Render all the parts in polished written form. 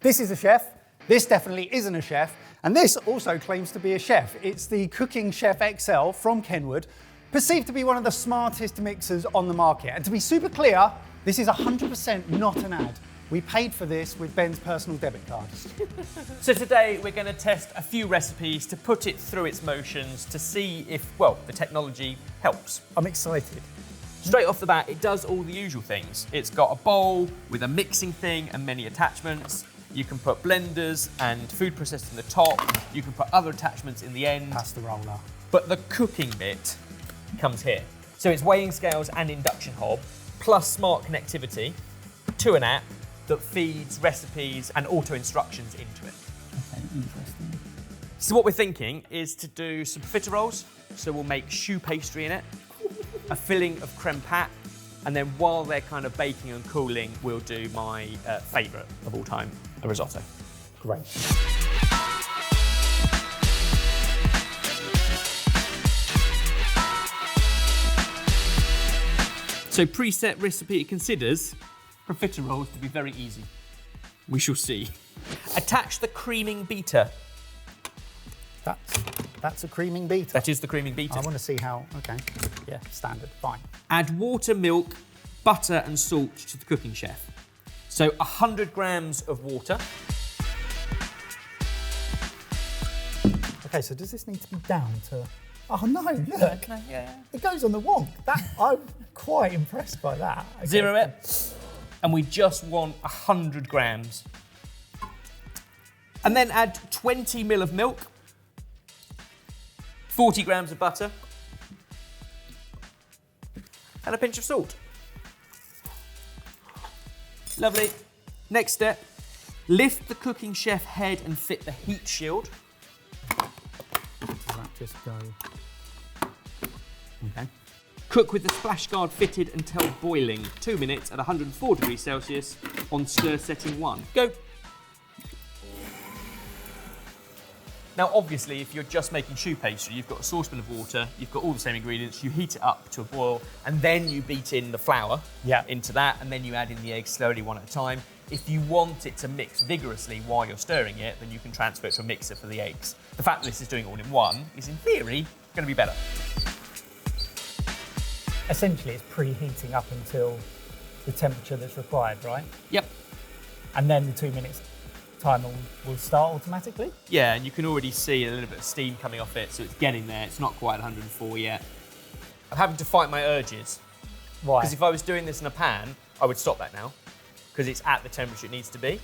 This is a chef, this definitely isn't a chef, and this also claims to be a chef. It's the Cooking Chef XL from Kenwood, perceived to be one of the smartest mixers on the market. And to be super clear, this is 100% not an ad. We paid for this with Ben's personal debit card. So today we're going to test a few recipes to put it through its motions to see if, well, the technology helps. I'm excited. Straight off the bat, it does all the usual things. It's got a bowl with a mixing thing and many attachments. You can put blenders and food processors in the top. You can put other attachments in the end. Pasta roller. But the cooking bit comes here. So it's weighing scales and induction hob, plus smart connectivity to an app that feeds recipes and auto instructions into it. Okay, interesting. So what we're thinking is to do some profiteroles. So we'll make choux pastry in it, a filling of creme pat, and then while they're kind of baking and cooling, we'll do my favourite of all time, a risotto. Great. So preset recipe considers profiteroles to be very easy. We shall see. Attach the creaming beater. That's a creaming beater. That is the creaming beater. I want to see how, okay. Yeah, standard, fine. Add water, milk, butter and salt to the cooking chef. So 100 grams of water. Okay, so does this need to be down to... Oh no, look. No, yeah. It goes on the wonk. I'm quite impressed by that. Okay. Zero it. And we just want 100 grams. And then add 20 ml of milk, 40 grams of butter, and a pinch of salt. Lovely. Next step, lift the cooking chef head and fit the heat shield. Does that just go? Okay. Cook with the splash guard fitted until boiling, 2 minutes at 104 degrees Celsius on stir setting 1. Go. Now, obviously, if you're just making choux pastry, you've got a saucepan of water, you've got all the same ingredients, you heat it up to a boil, and then you beat in the flour into that, and then you add in the eggs slowly one at a time. If you want it to mix vigorously while you're stirring it, then you can transfer it to a mixer for the eggs. The fact that this is doing it all in one is, in theory, going to be better. Essentially, it's preheating up until the temperature that's required, right? Yep. And then the 2 minutes timer will start automatically? Yeah, and you can already see a little bit of steam coming off it, so it's getting there. It's not quite 104 yet. I'm having to fight my urges. Why? Because if I was doing this in a pan, I would stop that now, because it's at the temperature it needs to be.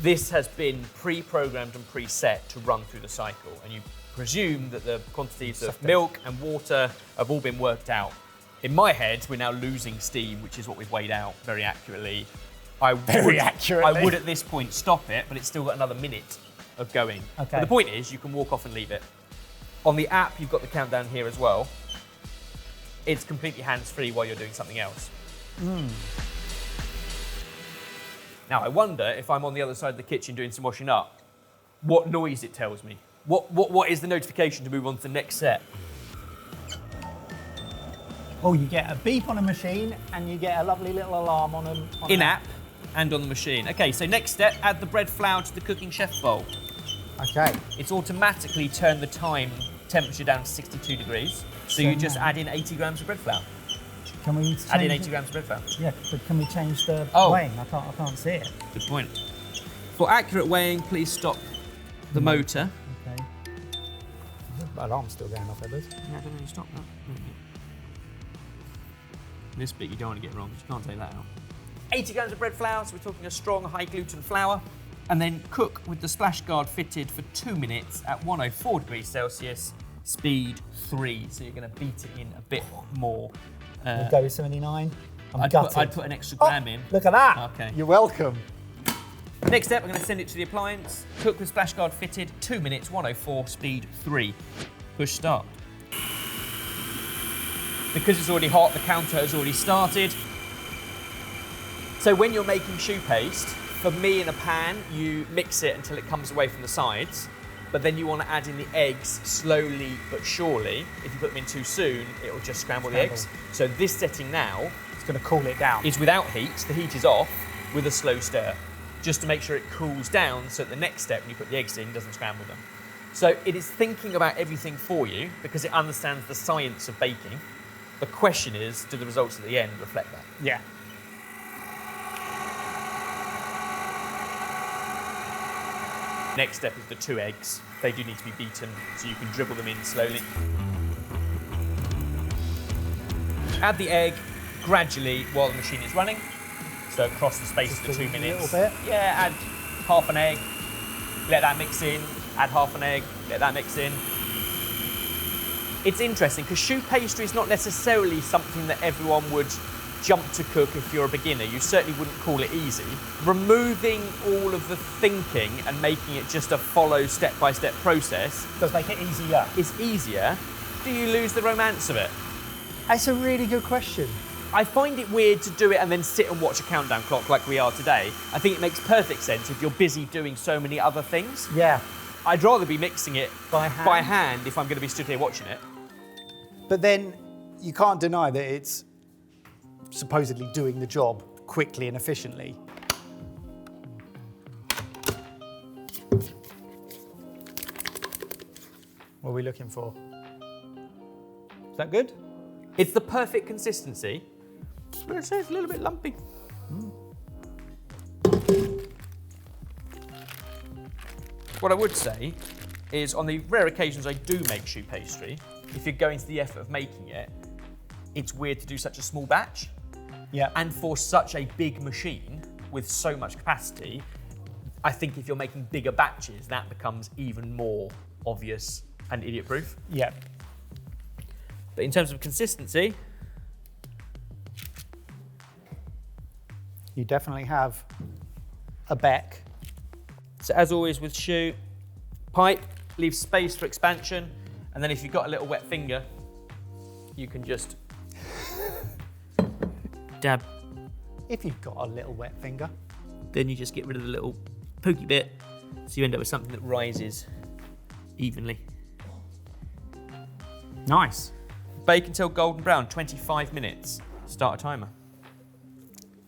This has been pre-programmed and preset to run through the cycle, and you presume that the quantities of milk and water have all been worked out. In my head, we're now losing steam, which is what we've weighed out very accurately. I would at this point stop it, but it's still got another minute of going. Okay. But the point is, you can walk off and leave it. On the app, you've got the countdown here as well. It's completely hands-free while you're doing something else. Now, I wonder if I'm on the other side of the kitchen doing some washing up, what noise it tells me. What is the notification to move on to the next set? Oh, you get a beep on a machine and you get a lovely little alarm on an in-app and on the machine. Okay, so next step, add the bread flour to the cooking chef bowl. Okay. It's automatically turned the temperature down to 62 degrees. So you just add in 80 grams of bread flour. Can we add in 80 grams of bread flour? Yeah, but can we change the weighing? I can't see it. Good point. For accurate weighing, please stop the motor. Okay. The alarm's still going off, Edward. Yeah, I don't really stop that. This bit you don't want to get wrong, because you can't take that out. 80 grams of bread flour, so we're talking a strong, high gluten flour. And then cook with the splash guard fitted for 2 minutes at 104 degrees Celsius, speed 3. So you're going to beat it in a bit more. We'll go with 79. I'd put an extra gram in. Look at that. Okay. You're welcome. Next step, I'm going to send it to the appliance. Cook with splash guard fitted, 2 minutes, 104, speed 3. Push start. Because it's already hot, the counter has already started. So when you're making choux paste, for me in a pan, you mix it until it comes away from the sides, but then you want to add in the eggs slowly but surely. If you put them in too soon, it will just scramble the eggs. So this setting now, it's going to cool it down. Is without heat. The heat is off with a slow stir. just to make sure it cools down so that the next step when you put the eggs in doesn't scramble them. So it is thinking about everything for you because it understands the science of baking. The question is, do the results at the end reflect that? Yeah. Next step is the 2 eggs. They do need to be beaten, so you can dribble them in slowly. Add the egg gradually while the machine is running. So across the space of the 2 minutes. A little bit. Yeah, add half an egg, let that mix in, add half an egg, let that mix in. It's interesting because choux pastry is not necessarily something that everyone would jump to cook if you're a beginner. You certainly wouldn't call it easy. Removing all of the thinking and making it just a follow step-by-step process Does make it easier. is easier. Do you lose the romance of it? That's a really good question. I find it weird to do it and then sit and watch a countdown clock like we are today. I think it makes perfect sense if you're busy doing so many other things. Yeah. I'd rather be mixing it By hand? if I'm going to be stood here watching it. But then you can't deny that it's supposedly doing the job quickly and efficiently. What are we looking for? Is that good? It's the perfect consistency, but it says a little bit lumpy. What I would say is on the rare occasions I do make choux pastry, if you're going to the effort of making it, it's weird to do such a small batch. Yeah. And for such a big machine with so much capacity, I think if you're making bigger batches, that becomes even more obvious and idiot-proof. Yeah. But in terms of consistency, You definitely have a beck. so as always with choux, pipe, leave space for expansion, and then if you've got a little wet finger, you can just dab. If you've got a little wet finger. Then you just get rid of the little pokey bit, so you end up with something that rises evenly. Nice. Bake until golden brown, 25 minutes. Start a timer.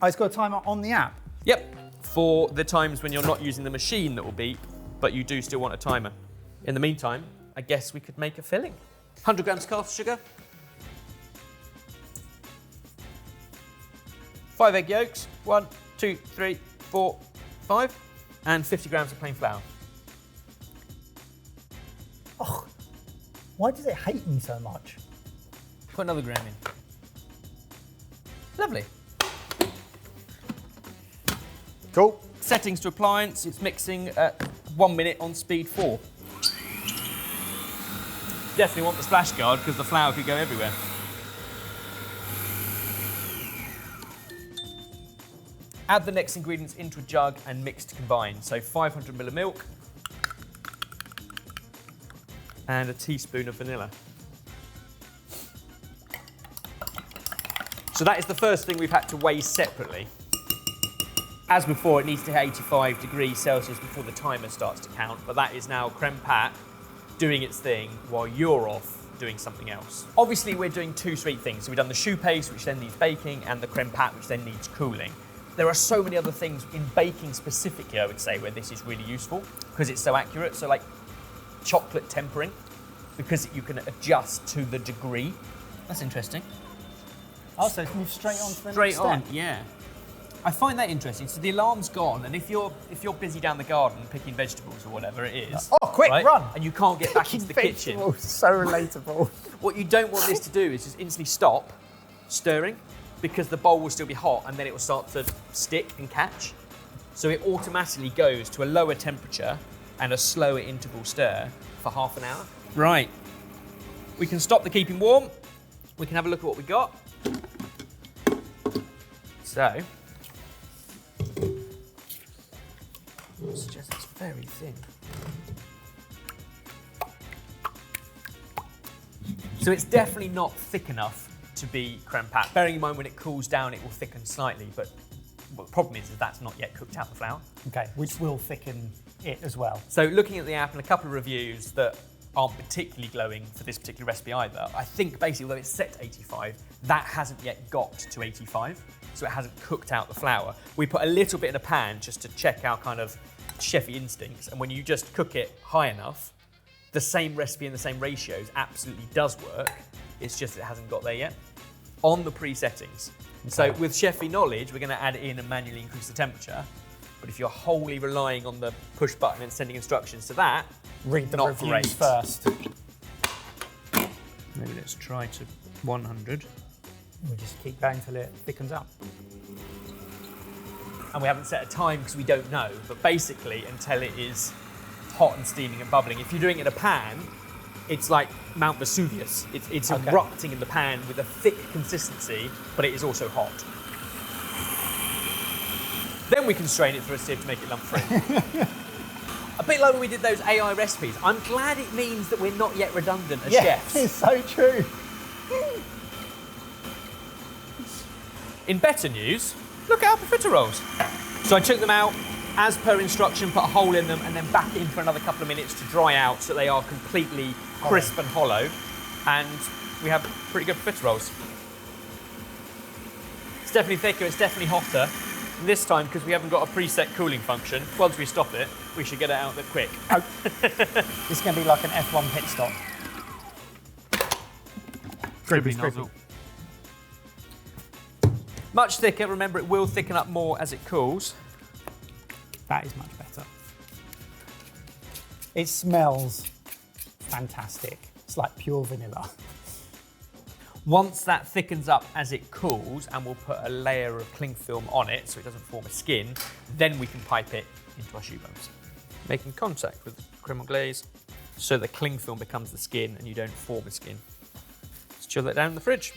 Oh, it's got a timer on the app. Yep, for the times when you're not using the machine that will beep, but you do still want a timer. In the meantime, I guess we could make a filling. 100 grams caster sugar, 5 egg yolks, 1, 2, 3, 4, 5, and 50 grams of plain flour. Oh, why does it hate me so much? Put another gram in. Lovely. Cool. Settings to appliance, it's mixing at 1 minute on speed 4. Definitely want the splash guard because the flour could go everywhere. Add the next ingredients into a jug and mix to combine. So 500 ml of milk and a teaspoon of vanilla. So that is the first thing we've had to weigh separately. As before, it needs to hit 85 degrees Celsius before the timer starts to count, but that is now creme pat doing its thing while you're off doing something else. Obviously, we're doing 2 sweet things. So we've done the choux paste, which then needs baking, and the creme pat, which then needs cooling. There are so many other things in baking specifically, I would say, where this is really useful because it's so accurate. So like chocolate tempering, because you can adjust to the degree. That's interesting. Oh, so it's moved straight on to the Straight next on, step. yeah. I find that interesting. So the alarm's gone, and if you're busy down the garden picking vegetables or whatever it is, Oh, quick, run! and you can't get back into the kitchen, Vegetables, so relatable. what you don't want this to do is just instantly stop stirring, because the bowl will still be hot, and then it will start to stick and catch. So it automatically goes to a lower temperature and a slower interval stir for half an hour. Right. We can stop the keeping warm. We can have a look at what we got. So, I suggest it's very thin. So it's definitely not thick enough to be creme pat. Bearing in mind when it cools down, it will thicken slightly, but the problem is that's not yet cooked out the flour. Okay, which will thicken it as well. So looking at the app and a couple of reviews that aren't particularly glowing for this particular recipe either, I think basically although it's set to 85, that hasn't yet got to 85. so it hasn't cooked out the flour. We put a little bit in a pan just to check our kind of chefy instincts, and when you just cook it high enough, the same recipe and the same ratios absolutely does work. It's just it hasn't got there yet. On the pre-settings. Okay. So with chefy knowledge, we're going to add it in and manually increase the temperature. But if you're wholly relying on the push button and sending instructions to that, read the not reviews great. first. Maybe let's try to 100. We just keep going till it thickens up. And we haven't set a time because we don't know, but basically until it is hot and steaming and bubbling. If you're doing it in a pan, it's like Mount Vesuvius. It's okay. erupting in the pan with a thick consistency, but it is also hot. Then we can strain it through a sieve to make it lump-free. A bit like when we did those AI recipes. I'm glad it means that we're not yet redundant as chefs. It's so true. In better news, look at our profiteroles. So I took them out, as per instruction, put a hole in them, and then back in for another couple of minutes to dry out so they are completely crisp and hollow. And we have pretty good profiteroles. It's definitely thicker, it's definitely hotter. And this time, because we haven't got a preset cooling function, once we stop it, we should get it out there quick. Oh. This is going to be like an F1 pit stop. Dribbly nozzle. Much thicker, remember it will thicken up more as it cools. That is much better. It smells fantastic. It's like pure vanilla. Once that thickens up as it cools, and we'll put a layer of cling film on it so it doesn't form a skin, then we can pipe it into our choux bones. Making contact with the creme glaze so the cling film becomes the skin and you don't form a skin. Let's chill that down in the fridge.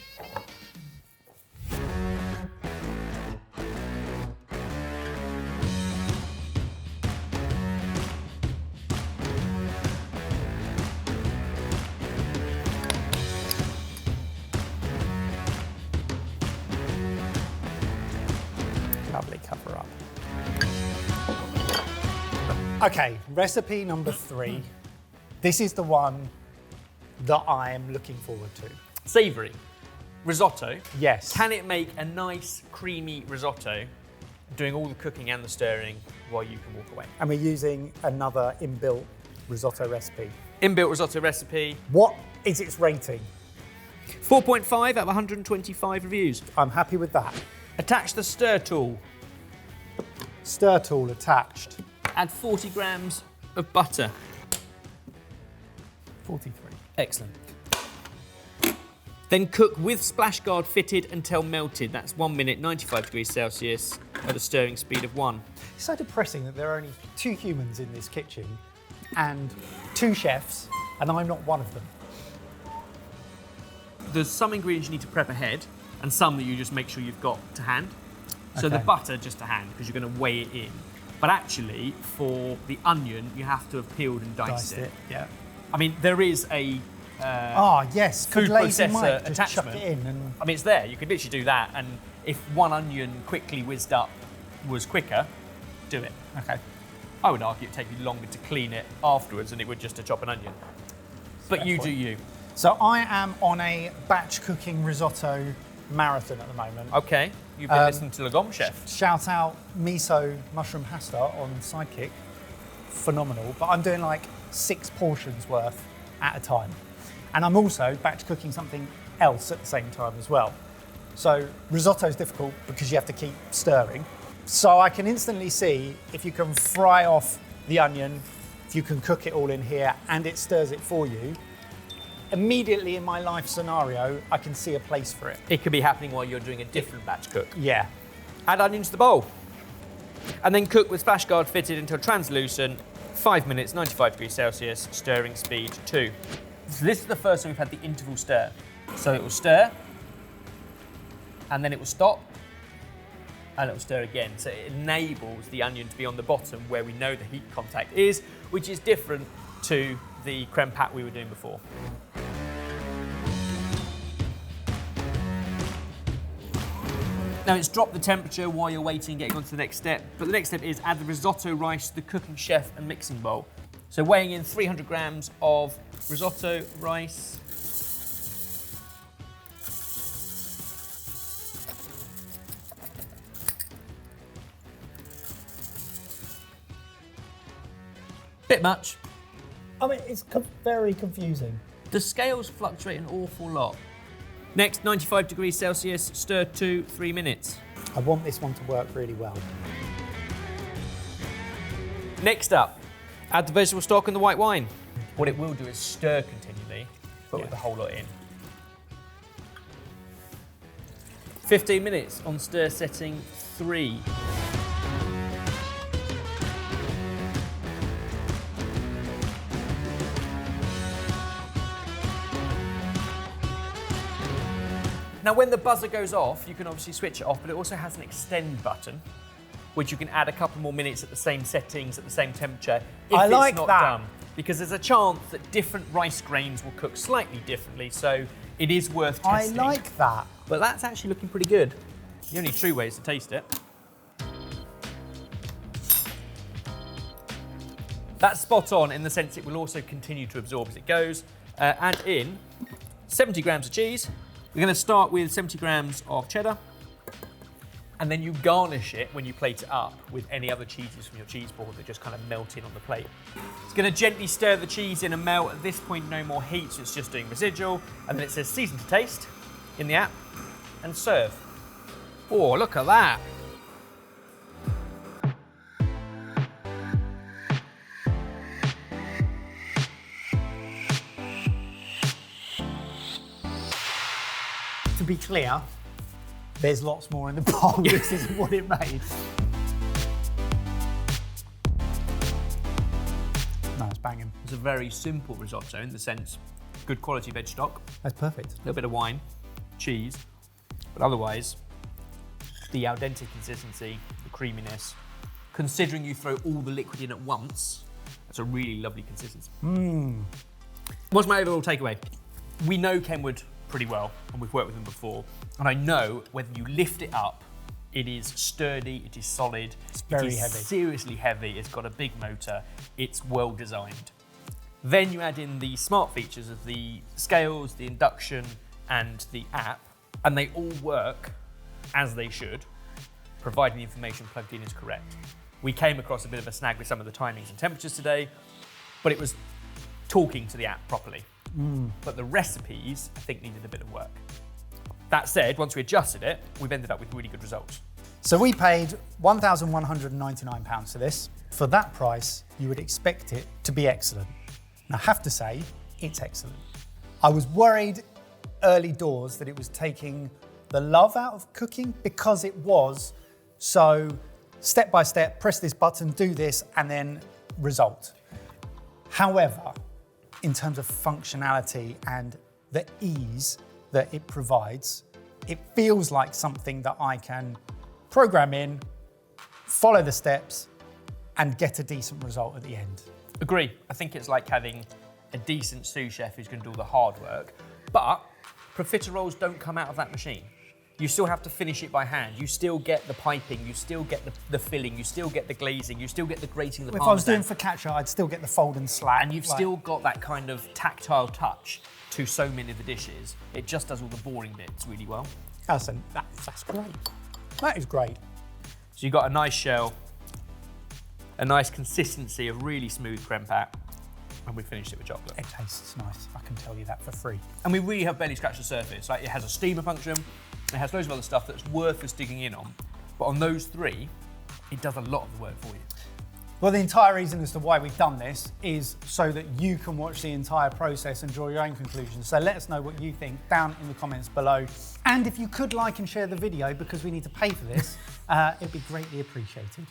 Lovely cover up. Okay, recipe number 3. This is the one that I am looking forward to. Savory. Risotto. Yes. Can it make a nice creamy risotto, doing all the cooking and the stirring while you can walk away? And we're using another inbuilt risotto recipe. Inbuilt risotto recipe. What is its rating? 4.5 out of 125 reviews. I'm happy with that. Attach the stir tool. Stir tool attached. Add 40 grams of butter. 43. Excellent. Then cook with splash guard fitted until melted. That's 1 minute, 95 degrees Celsius at a stirring speed of 1. It's so depressing that there are only 2 humans in this kitchen and 2 chefs, and I'm not one of them. There's some ingredients you need to prep ahead and some that you just make sure you've got to hand. So the butter just to hand because you're going to weigh it in. But actually, for the onion, you have to have peeled and diced it. Yeah. I mean, there is a yes, food good lazy processor Mike, just attachment. chuck it in and I mean, it's there. You could literally do that. And if one onion quickly whizzed up was quicker, do it. okay. I would argue it'd take you longer to clean it afterwards than it would just to chop an onion. But you do you. So I am on a batch cooking risotto marathon at the moment. Okay, you've been listening to Le Gomme Chef. Shout out miso mushroom pasta on Sidekick. Phenomenal. But I'm doing like 6 portions worth at a time. And I'm also batch cooking something else at the same time as well. So risotto is difficult because you have to keep stirring. So I can instantly see if you can fry off the onion, if you can cook it all in here and it stirs it for you, immediately in my life scenario, I can see a place for it. It could be happening while you're doing a different batch cook. Yeah. Add onions to the bowl. And then cook with splash guard fitted until translucent, 5 minutes, 95 degrees Celsius, stirring speed 2. So this is the first time we've had the interval stir. So it will stir, and then it will stop, and it will stir again. So it enables the onion to be on the bottom where we know the heat contact is, which is different to the creme pat we were doing before. Now it's dropped the temperature while you're waiting, getting on to the next step. But the next step is add the risotto rice to the cooking chef and mixing bowl. So weighing in 300 grams of risotto rice. Bit much. I mean, it's very confusing. The scales fluctuate an awful lot. Next, 95 degrees Celsius, stir 2-3 minutes. I want this one to work really well. Next up, add the vegetable stock and the white wine. What it will do is stir continually, but with the whole lot in. 15 minutes on stir setting 3. Now when the buzzer goes off, you can obviously switch it off, but it also has an extend button, which you can add a couple more minutes at the same settings, at the same temperature, if I it's like not that. done. Because there's a chance that different rice grains will cook slightly differently, so it is worth testing. I like that. But that's actually looking pretty good. The only true way is to taste it. That's spot on in the sense it will also continue to absorb as it goes. Add in 70 grams of cheese. We're going to start with 70 grams of cheddar, and then you garnish it when you plate it up with any other cheeses from your cheese board that just kind of melt in on the plate. It's going to gently stir the cheese in and melt. At this point, no more heat, so it's just doing residual. And then it says season to taste in the app and serve. Oh, look at that. To be clear, there's lots more in the bowl. This isn't what it made. No, it's banging. It's a very simple risotto in the sense, good quality veg stock, That's perfect. a little bit of wine, cheese, but otherwise, the al dente consistency, the creaminess, considering you throw all the liquid in at once, that's a really lovely consistency. What's my overall takeaway? We know Kenwood pretty well, and we've worked with them before, and I know whether you lift it up, it is sturdy, it is solid, It's very it is heavy. seriously heavy, it's got a big motor, it's well designed. Then you add in the smart features of the scales, the induction, and the app, and they all work as they should, providing the information plugged in is correct. We came across a bit of a snag with some of the timings and temperatures today, but it was talking to the app properly. But the recipes, I think, needed a bit of work. That said, once we adjusted it, we've ended up with really good results. So we paid £1,199 for this. For that price, you would expect it to be excellent. And I have to say, it's excellent. I was worried early doors that it was taking the love out of cooking because it was so step by step, press this button, do this, and then result. However, in terms of functionality and the ease that it provides, it feels like something that I can program in, follow the steps, and get a decent result at the end. Agree. I think it's like having a decent sous chef who's going to do all the hard work, but profiteroles don't come out of that machine. You still have to finish it by hand. You still get the piping, you still get the filling, you still get the glazing, you still get the grating of the If I was parmesan. doing focaccia, I'd still get the fold and slat. And you've still got that kind of tactile touch to so many of the dishes. It just does all the boring bits really well. Alison, that's great. That is great. So you've got a nice shell, a nice consistency of really smooth creme pat, and we finished it with chocolate. It tastes nice, I can tell you that for free. And we really have barely scratched the surface. Like, it has a steamer function, it has loads of other stuff that's worth us digging in on. But on those three, it does a lot of the work for you. Well, the entire reason as to why we've done this is so that you can watch the entire process and draw your own conclusions. So let us know what you think down in the comments below. And if you could like and share the video, because we need to pay for this, it'd be greatly appreciated.